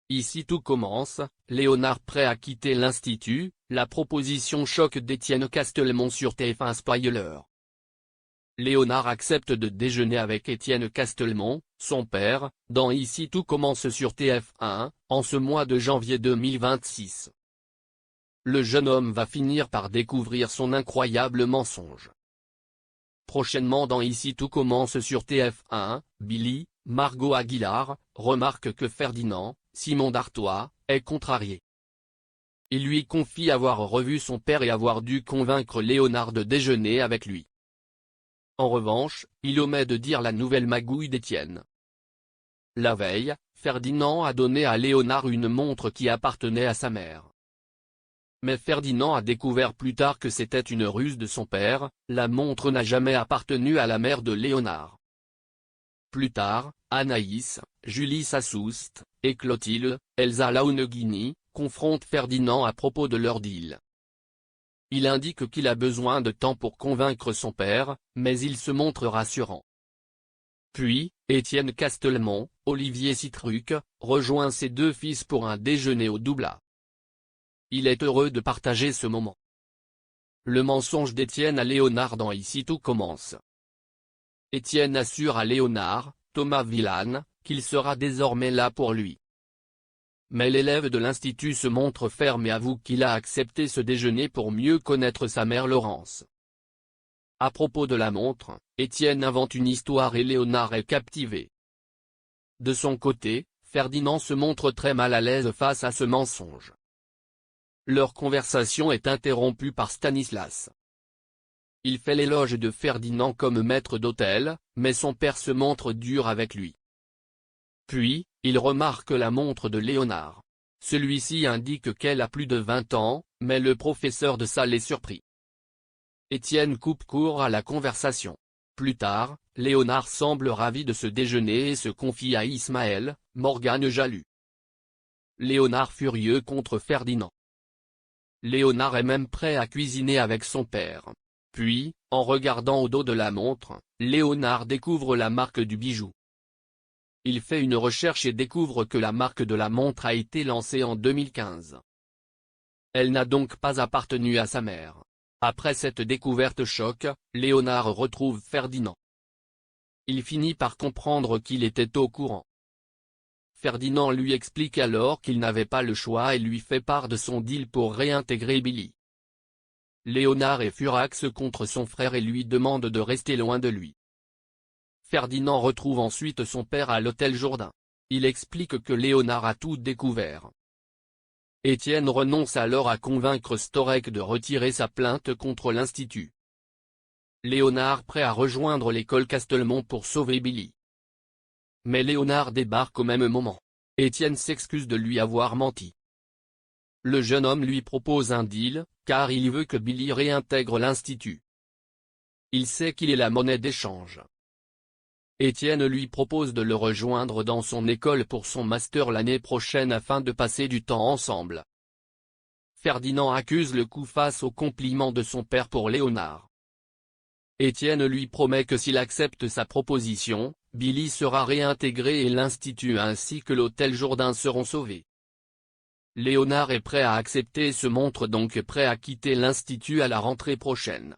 Ici tout commence, Léonard prêt à quitter l'Institut, la proposition choc d'Étienne Castelmont sur TF1 Spoiler. Léonard accepte de déjeuner avec Étienne Castelmont, son père, dans Ici tout commence sur TF1, en ce mois de janvier 2026. Le jeune homme va finir par découvrir son incroyable mensonge. Prochainement dans Ici tout commence sur TF1, Billy, Margot Aguilar, remarque que Ferdinand, Simon d'Artois, est contrarié. Il lui confie avoir revu son père et avoir dû convaincre Léonard de déjeuner avec lui. En revanche, il omet de dire la nouvelle magouille d'Étienne. La veille, Ferdinand a donné à Léonard une montre qui appartenait à sa mère. Mais Ferdinand a découvert plus tard que c'était une ruse de son père, la montre n'a jamais appartenu à la mère de Léonard. Plus tard, Anaïs, Julie Sassoust, et Clotilde, Elsa Launeghini, confrontent Ferdinand à propos de leur deal. Il indique qu'il a besoin de temps pour convaincre son père, mais il se montre rassurant. Puis, Étienne Castelmont, Olivier Citruc, rejoint ses deux fils pour un déjeuner au Doubla. Il est heureux de partager ce moment. Le mensonge d'Étienne à Léonard dans Ici tout commence. Étienne assure à Léonard, Thomas Villane, qu'il sera désormais là pour lui. Mais l'élève de l'Institut se montre ferme et avoue qu'il a accepté ce déjeuner pour mieux connaître sa mère Laurence. À propos de la montre, Étienne invente une histoire et Léonard est captivé. De son côté, Ferdinand se montre très mal à l'aise face à ce mensonge. Leur conversation est interrompue par Stanislas. Il fait l'éloge de Ferdinand comme maître d'hôtel, mais son père se montre dur avec lui. Puis, il remarque la montre de Léonard. Celui-ci indique qu'elle a plus de 20 ans, mais le professeur de salle est surpris. Étienne coupe court à la conversation. Plus tard, Léonard semble ravi de ce déjeuner et se confie à Ismaël, Morgane jaloux. Léonard furieux contre Ferdinand. Léonard est même prêt à cuisiner avec son père. Puis, en regardant au dos de la montre, Léonard découvre la marque du bijou. Il fait une recherche et découvre que la marque de la montre a été lancée en 2015. Elle n'a donc pas appartenu à sa mère. Après cette découverte choc, Léonard retrouve Ferdinand. Il finit par comprendre qu'il était au courant. Ferdinand lui explique alors qu'il n'avait pas le choix et lui fait part de son deal pour réintégrer Billy. Léonard est furax contre son frère et lui demande de rester loin de lui. Ferdinand retrouve ensuite son père à l'hôtel Jourdain. Il explique que Léonard a tout découvert. Étienne renonce alors à convaincre Storek de retirer sa plainte contre l'Institut. Léonard prêt à rejoindre l'école Castelmont pour sauver Billy. Mais Léonard débarque au même moment. Étienne s'excuse de lui avoir menti. Le jeune homme lui propose un deal, car il veut que Billy réintègre l'Institut. Il sait qu'il est la monnaie d'échange. Étienne lui propose de le rejoindre dans son école pour son master l'année prochaine afin de passer du temps ensemble. Ferdinand accuse le coup face aux compliments de son père pour Léonard. Étienne lui promet que s'il accepte sa proposition, Billy sera réintégré et l'Institut ainsi que l'hôtel Jourdain seront sauvés. Léonard est prêt à accepter et se montre donc prêt à quitter l'Institut à la rentrée prochaine.